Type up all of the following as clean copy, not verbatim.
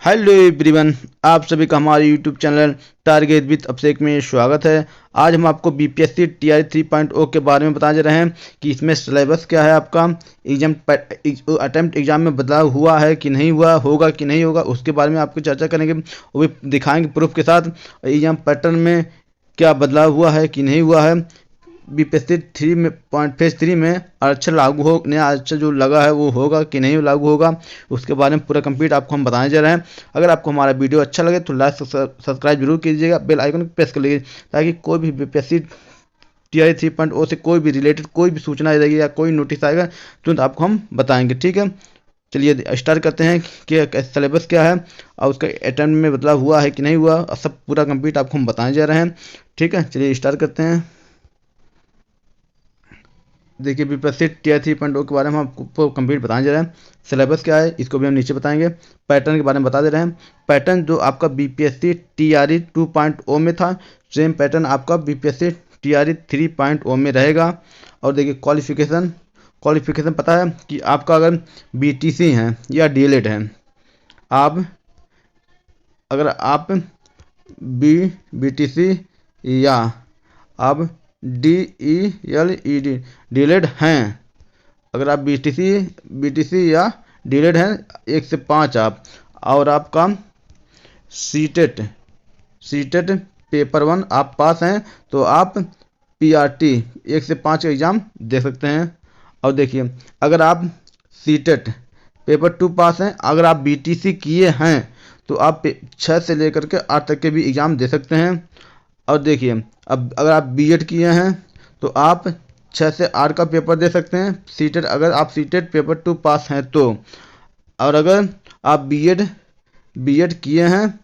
Hello everyone, आप सभी का हमारे यूट्यूब चैनल टारगेट विद अभिषेक में स्वागत है। आज हम आपको बीपीएससी टीआरई 3.0 के बारे में बताने जा रहे हैं कि इसमें सिलेबस क्या है, आपका एग्जाम अटेम्प्ट एग्जाम में बदलाव हुआ है कि नहीं हुआ, होगा कि नहीं होगा, उसके बारे में आपको चर्चा करेंगे। वो भी दिखाएंगे प्रूफ के साथ। एग्जाम पैटर्न में क्या बदलाव हुआ है कि नहीं हुआ है। बीपीएससी 3 में आरक्षण लागू हो, नया आरक्षण जो लगा है वो होगा कि नहीं लागू होगा, उसके बारे में पूरा कंप्लीट आपको हम बताने जा रहे हैं। अगर आपको हमारा वीडियो अच्छा लगे तो लाइक सब्सक्राइब जरूर कीजिएगा, बेल आइकन प्रेस कर लीजिए ताकि कोई भी बीपीएससी टीआरई 3.0 से कोई भी रिलेटेड कोई भी सूचना रहेगी या कोई नोटिस आएगा तुरंत आपको हम बताएंगे। ठीक है, चलिए स्टार्ट करते हैं कि सिलेबस क्या है और उसका अटेम्प्ट में बदलाव हुआ है कि नहीं हुआ, सब पूरा कंप्लीट आपको हम बताने जा रहे हैं। ठीक है, चलिए स्टार्ट करते हैं। देखिए, बीपीएससी टीआरई 3.0 के बारे में हम आपको कंप्लीट बताने जा रहे हैं। सिलेबस क्या है इसको भी हम नीचे बताएंगे। पैटर्न के बारे में बता दे रहे हैं। पैटर्न जो आपका बीपीएससी टीआरई 2.0 में था, सेम पैटर्न आपका बीपीएससी टीआरई 3.0 में रहेगा। और देखिए क्वालिफिकेशन पता है कि आपका अगर बीटीसी है या डीएलएड है, अगर आप बीटीसी या आप डीईएलईडी डीलेड हैं, अगर आप बीटीसी या डीलेड हैं 1 से 5 आप, और आपका सीटेट पेपर 1 आप पास हैं तो आप पीआरटी 1 से 5 का एग्ज़ाम दे सकते हैं। और देखिए, अगर आप सीटेट पेपर 2 पास हैं, अगर आप बीटीसी किए हैं तो आप 6 से लेकर के 8 तक के भी एग्ज़ाम दे सकते हैं। और देखिए, अब अगर आप बीएड किए हैं तो आप 6 से 8 का पेपर दे सकते हैं सीटेट, अगर आप सीटेट पेपर 2 पास हैं तो। और अगर आप बीएड किए हैं,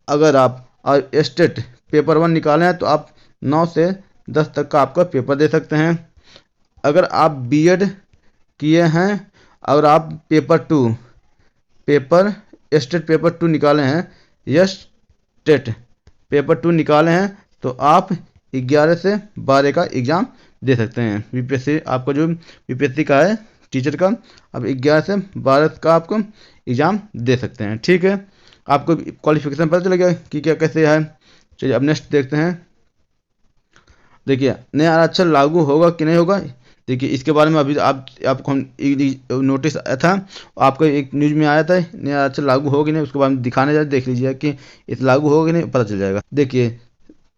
अगर आप स्टेट पेपर 1 निकाले हैं तो आप 9 से 10 तक का आपका पेपर दे सकते हैं। अगर आप बीएड किए हैं, अगर आप स्टेट पेपर 2 निकाले हैं या स्टेट पेपर 2 निकाले हैं तो आप 11 से 12 का एग्ज़ाम दे सकते हैं। बीपीएससी आपका जो बीपीएससी का है टीचर का, अब 11 से 12 का आपको एग्ज़ाम दे सकते हैं। ठीक है, आपको क्वालिफिकेशन पता चल गया कि क्या कैसे है। चलिए अब नेक्स्ट देखते हैं। देखिए, नया आरक्षण लागू होगा कि नहीं होगा। देखिए, इसके बारे में अभी आपको नोटिस आया था, आपको एक न्यूज़ में आया था नया आरक्षण लागू होगा कि नहीं, उसके बारे में दिखाने जाए, देख लीजिए कि इस लागू होगा कि नहीं, पता चल जाएगा। देखिए,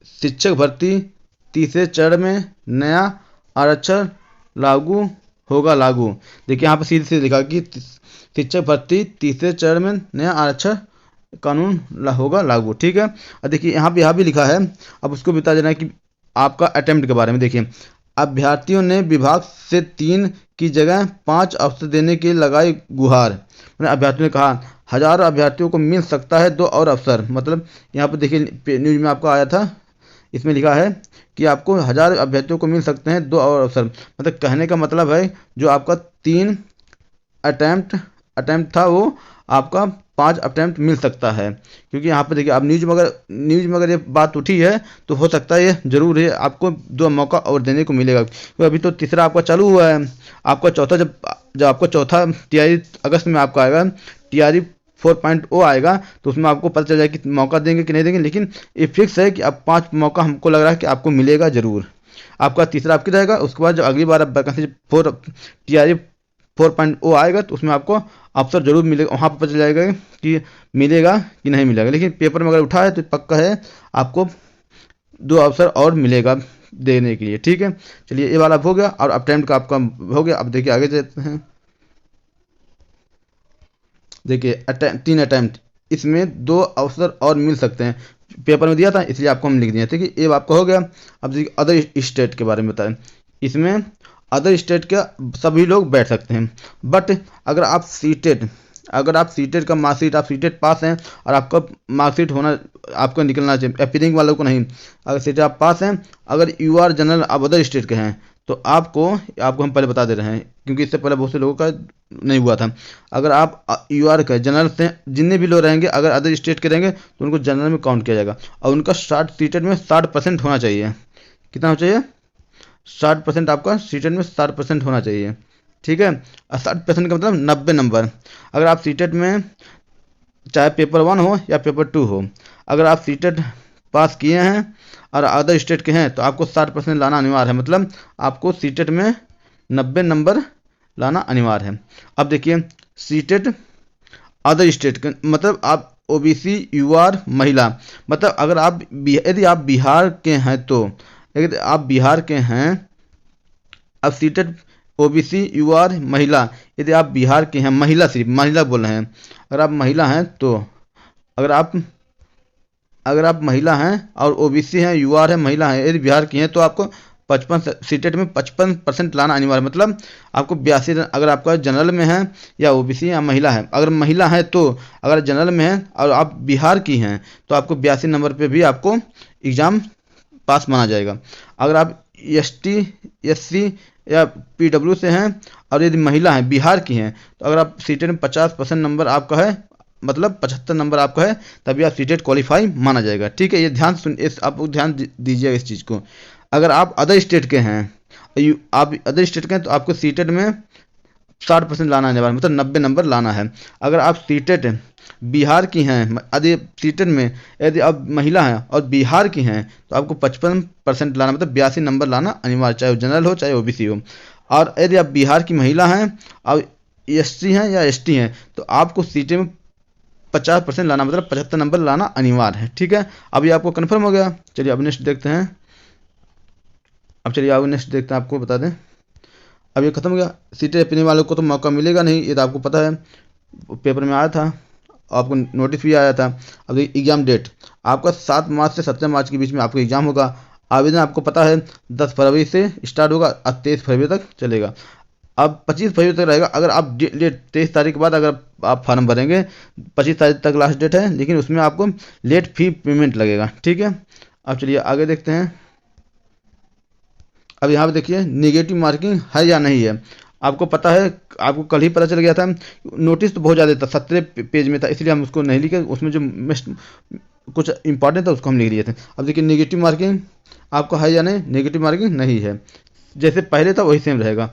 शिक्षक भर्ती तीसरे चरण में नया आरक्षण लागू होगा लागू। देखिए, यहाँ पर सीधे सीधे लिखा कि शिक्षक भर्ती तीसरे चरण में नया आरक्षण कानून होगा लागू। ठीक है, और देखिए यहाँ भी लिखा है, अब उसको बता देना है कि आपका अटेम्प्ट के बारे में। देखिए, अभ्यर्थियों ने विभाग से 3 की जगह 5 अवसर देने की लगाई गुहार। मैंने अभ्यर्थियों ने कहा हजारों अभ्यर्थियों को मिल सकता है 2 और अवसर। मतलब यहाँ पर देखिए न्यूज़ में आपको आया था, इसमें लिखा है कि आपको 1000 अभ्यर्थियों को मिल सकते हैं 2 और अवसर। मतलब कहने का मतलब है जो आपका 3 अटैम्प्ट था वो आपका 5 अटैम्प्ट मिल सकता है। क्योंकि यहाँ पर देखिए, आप न्यूज़ में अगर ये बात उठी है तो हो सकता है ये जरूर है आपको 2 मौका और देने को मिलेगा। तो अभी तो तीसरा आपका चालू हुआ है, आपका चौथा जब आपका चौथा टीआरई अगस्त में आपका आएगा, टीआरई 4.0 आएगा, तो उसमें आपको पता चल जाएगा कि मौका देंगे कि नहीं देंगे। लेकिन ये फिक्स है कि अब 5 मौका हमको लग रहा है कि आपको मिलेगा ज़रूर। आपका तीसरा आपकी रहेगा, उसके बाद जो अगली बार अब वैकेंसी टीआरई 4.0 आएगा तो उसमें आपको अवसर जरूर मिलेगा, वहाँ पर पता चल जाएगा कि मिलेगा कि नहीं मिलेगा। लेकिन पेपर में अगर उठा है तो पक्का है आपको 2 अवसर और मिलेगा देने के लिए। ठीक है, चलिए ये वाला हो गया और अटेम्प्ट का आपका हो गया। अब देखिए आगे देते हैं। देखिए 3 अटैम्प्ट, इसमें 2 अवसर और मिल सकते हैं, पेपर में दिया था इसलिए आपको हम लिख दिए थे कि ये आपका हो गया। अब देखिए अदर स्टेट के बारे में बताएं। इसमें अदर स्टेट के सभी लोग बैठ सकते हैं, बट अगर आप सीटेट का मार्कशीट, आप सीटेट पास हैं और आपका मार्कशीट होना आपको निकलना चाहिए, अपीयरिंग वालों को नहीं। अगर सीटेट आप पास हैं, अगर यू आर जनरल आप अदर स्टेट के हैं तो आपको हम पहले बता दे रहे हैं क्योंकि इससे पहले बहुत से लोगों का नहीं हुआ था। अगर आप यू आर के जनरल से जितने भी लोग रहेंगे, अगर अदर स्टेट के रहेंगे तो उनको जनरल में काउंट किया जाएगा और उनका 60 में 60% होना चाहिए। कितना होना चाहिए? 60% आपका सीटेट में 60% होना चाहिए। ठीक है, और 60% का मतलब 90 नंबर। अगर आप सीटेट में चाहे पेपर 1 हो या पेपर 2 हो, अगर आप सीटेट पास किए हैं और अदर स्टेट के हैं तो आपको 60% लाना अनिवार्य है। मतलब आपको सीटेट में 90 नंबर लाना अनिवार्य है। अब देखिए सीटेट अदर स्टेट के मतलब आप ओबीसी यूआर महिला, मतलब अगर आप यदि आप बिहार के हैं तो, यदि आप बिहार के हैं, अब सीटेट ओबीसी यूआर महिला, यदि आप बिहार के हैं, महिला सिर्फ महिला बोल रहे हैं, अगर आप महिला हैं तो अगर आप महिला हैं और ओबीसी हैं, यूआर है, महिला है, यदि बिहार की हैं तो आपको 55 सीटेट में 55% लाना अनिवार्य। मतलब आपको 82, अगर आपका जनरल में है या ओबीसी या महिला है, अगर महिला है तो, अगर जनरल में है और आप बिहार की हैं तो आपको 82 नंबर पे भी आपको एग्ज़ाम पास माना जाएगा। अगर आप एसटी एससी या पीडब्ल्यू से हैं और यदि महिला हैं, बिहार की हैं, तो अगर आप सीटेट में 50% नंबर आपका है, मतलब 75 नंबर आपका है, तभी आप सीटेट क्वालिफाई माना जाएगा। ठीक है, ये ध्यान आप ध्यान दीजिएगा इस चीज़ को। अगर आप अदर स्टेट के हैं, आप अदर स्टेट के हैं तो आपको सीटेट में 60% लाना अनिवार्य, मतलब 90 नंबर लाना है। अगर आप सीटेट बिहार की हैं, यदि सीटेट में यदि आप महिला हैं और बिहार की हैं तो आपको 55% लाना, मतलब 82 नंबर लाना अनिवार्य, चाहे वो जनरल हो चाहे ओबीसी हो। और यदि आप बिहार की महिला हैं और एससी हैं या एसटी हैं तो आपको सीटेट में 50% लाना, मतलब 75 नंबर लाना अनिवार्य है। ठीक है, अभी आपको कन्फर्म हो गया। चलिए अब नेक्स्ट देखते हैं। आपको बता दें, अब ये खत्म हो गया। सीटें अपने वालों को तो मौका मिलेगा नहीं, ये तो आपको पता है, पेपर में आया था, आपको नोटिस भी आया था। अब एग्ज़ाम डेट आपका 7 मार्च से 17 मार्च के बीच में आपको एग्ज़ाम होगा। आवेदन आपको पता है 10 फरवरी से स्टार्ट होगा और 23 फरवरी तक चलेगा। अब 25 फरवरी तक रहेगा। अगर आप 23 तारीख के बाद अगर आप फॉर्म भरेंगे, 25 तारीख तक लास्ट डेट है, लेकिन उसमें आपको लेट फी पेमेंट लगेगा। ठीक है, अब चलिए आगे देखते हैं। अब यहाँ पे देखिए नेगेटिव मार्किंग है या नहीं है। आपको पता है, आपको कल ही पता चल गया था, नोटिस तो बहुत ज़्यादा था, 17 पेज में था, इसलिए हम उसको नहीं लिखे, उसमें जो कुछ इंपॉर्टेंट था उसको हम लिख लिए थे। अब देखिए नेगेटिव मार्किंग आपको है या नहीं, नेगेटिव मार्किंग नहीं है, जैसे पहले था वही सेम रहेगा।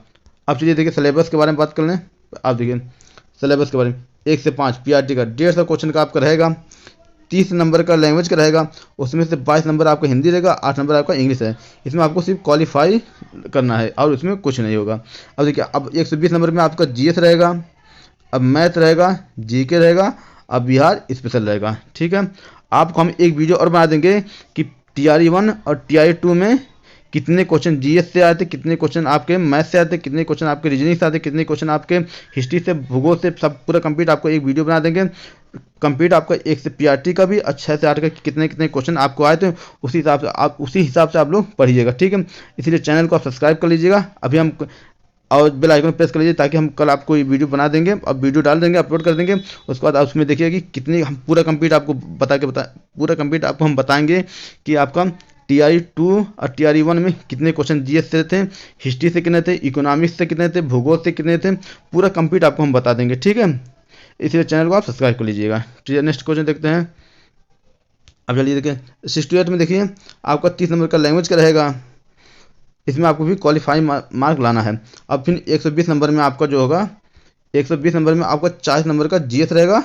अब चलिए देखिए सिलेबस के बारे में बात कर लें। आप देखिए सिलेबस के बारे में 1 से 5 पीआरटी का 150 क्वेश्चन का आपका रहेगा, 30 नंबर का लैंग्वेज का रहेगा, उसमें से 22 नंबर आपका हिंदी रहेगा, 8 नंबर आपका इंग्लिश है। इसमें आपको सिर्फ क्वालिफाई करना है और उसमें कुछ नहीं होगा। अब देखिए, अब 120 नंबर में आपका जीएस रहेगा, अब मैथ रहेगा, जीके रहेगा, अब बिहार स्पेशल रहेगा। ठीक है, आपको हम एक वीडियो और बना देंगे कि टीआरई 1 और टीआरई 2 में कितने क्वेश्चन जीएस से आते, कितने क्वेश्चन आपके मैथ से आते, कितने क्वेश्चन आपके रीजनिंग से आते, कितने क्वेश्चन आपके हिस्ट्री से, भूगोल से, सब पूरा कंप्लीट आपको एक वीडियो बना देंगे। कंप्लीट आपका 1 से पीआरटी का भी, 6 से 8 का कितने कितने क्वेश्चन आपको आए थे, उसी हिसाब से आप लोग पढ़िएगा। ठीक है, इसलिए चैनल को आप सब्सक्राइब कर लीजिएगा अभी हम, और बेल आइकन प्रेस कर लीजिए, ताकि हम कल आपको ये वीडियो बना देंगे और वीडियो डाल देंगे, अपलोड कर देंगे। उसके बाद आप उसमें देखिए कि कितनी हम पूरा कंप्लीट आपको पूरा कंप्लीट आपको हम बताएंगे कि आपका टीआरई 2 और टीआरई 1 में कितने क्वेश्चन जीएस से थे, हिस्ट्री से कितने थे, इकोनॉमिक्स से कितने थे, भूगोल से कितने थे, पूरा कंप्लीट आपको हम बता देंगे। ठीक है, इसलिए चैनल को आप सब्सक्राइब कर लीजिएगा। चलिए नेक्स्ट क्वेश्चन देखते हैं। अब चलिए देखिए 68 में देखिए आपका 30 नंबर का लैंग्वेज का रहेगा, इसमें आपको भी क्वालिफाई मार्क लाना है। अब फिर 120 नंबर में आपका जो होगा, 120 नंबर में आपका 40 नंबर का जीएस रहेगा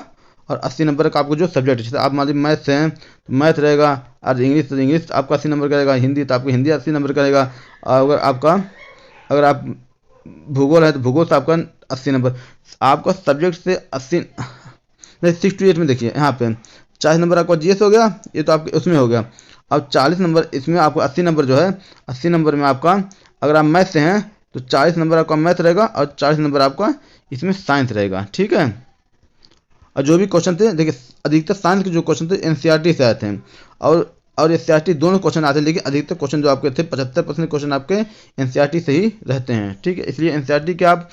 और 80 नंबर का आपको जो सब्जेक्ट है, जैसे आप मान लीजिए मैथ से हैं तो मैथ रहेगा, और इंग्लिश तो इंग्लिश आपका 80 नंबर का रहेगा, हिंदी तो आपको हिंदी 80 नंबर का रहेगा, और अगर आप भूगोल है तो भूगोल से आपका 80 नंबर, आपका सब्जेक्ट से 80 नहीं 68 में देखिए यहाँ पे 40 नंबर आपका जीएस हो गया, ये तो आपके उसमें हो गया। अब 40 नंबर इसमें आपको 80 नंबर जो है, 80 नंबर में आपका अगर आप मैथ से हैं तो 40 नंबर आपका मैथ रहेगा और 40 नंबर आपका इसमें साइंस रहेगा। ठीक है, और जो भी क्वेश्चन थे देखिए, अधिकतर साइंस के जो क्वेश्चन थे एनसीईआरटी से आए थे और एससीईआरटी दोनों क्वेश्चन आते हैं, लेकिन अधिकतर क्वेश्चन जो आपके थे 75% क्वेश्चन आपके एनसीईआरटी से ही रहते हैं। ठीक है, इसलिए एनसीईआरटी के आप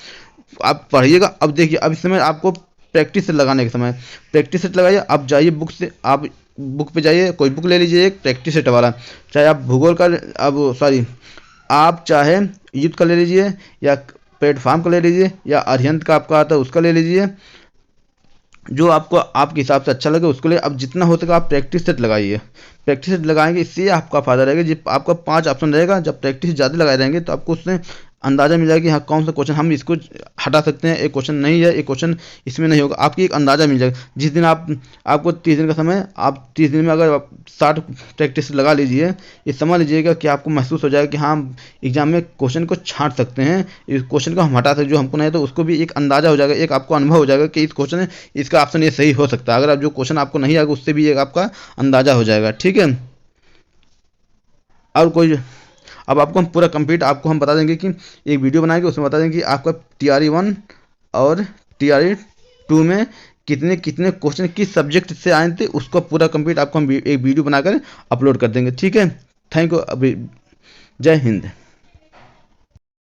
पढ़िएगा। अब देखिए, अब इस समय आपको प्रैक्टिस सेट लगाने के समय प्रैक्टिस सेट लगाइए। आप जाइए बुक से, आप बुक पे जाइए, कोई बुक ले लीजिए एक प्रैक्टिस सेट वाला, चाहे आप भूगोल का आप चाहे युद्ध का ले लीजिए या प्लेटफॉर्म का ले लीजिए या अरिहंत का आपका आता है उसका ले लीजिए, जो आपको आपके हिसाब से अच्छा लगे उसको ले। अब जितना हो सके आप प्रैक्टिस सेट लगाइए, प्रैक्टिस सेट लगाएंगे इससे आपका फायदा रहेगा। जब आपका 5 ऑप्शन रहेगा, जब प्रैक्टिस ज़्यादा लगाए रहेंगे तो आपको उससे अंदाज़ा मिल जाएगा कि हाँ कौन सा क्वेश्चन हम इसको हटा सकते हैं, एक क्वेश्चन नहीं है, एक क्वेश्चन इसमें नहीं होगा, आपकी एक अंदाज़ा मिल जाएगा। जिस दिन आपको 30 दिन का समय, आप 30 दिन में अगर 60 प्रैक्टिस लगा लीजिए, ये समझ लीजिएगा कि आपको महसूस हो जाएगा कि हाँ एग्जाम में क्वेश्चन को छांट सकते हैं, इस क्वेश्चन को हम हटा सकते, जो हमको नहीं है तो उसको भी एक अंदाज़ा हो जाएगा, एक आपको अनुभव हो जाएगा कि इस क्वेश्चन इसका ऑप्शन ये सही हो सकता है। अगर आप जो क्वेश्चन आपको नहीं आएगा उससे भी एक आपका अंदाज़ा हो जाएगा। ठीक है, और कोई, अब आपको हम पूरा कंप्लीट आपको हम बता देंगे कि एक वीडियो बनाएंगे, उसमें बता देंगे कि आपका TRE 1 और TRE 2 में कितने कितने क्वेश्चन किस सब्जेक्ट से आए थे, उसको पूरा कंप्लीट आपको हम एक वीडियो बनाकर अपलोड कर देंगे। ठीक है, थैंक यू, अभी जय हिंद।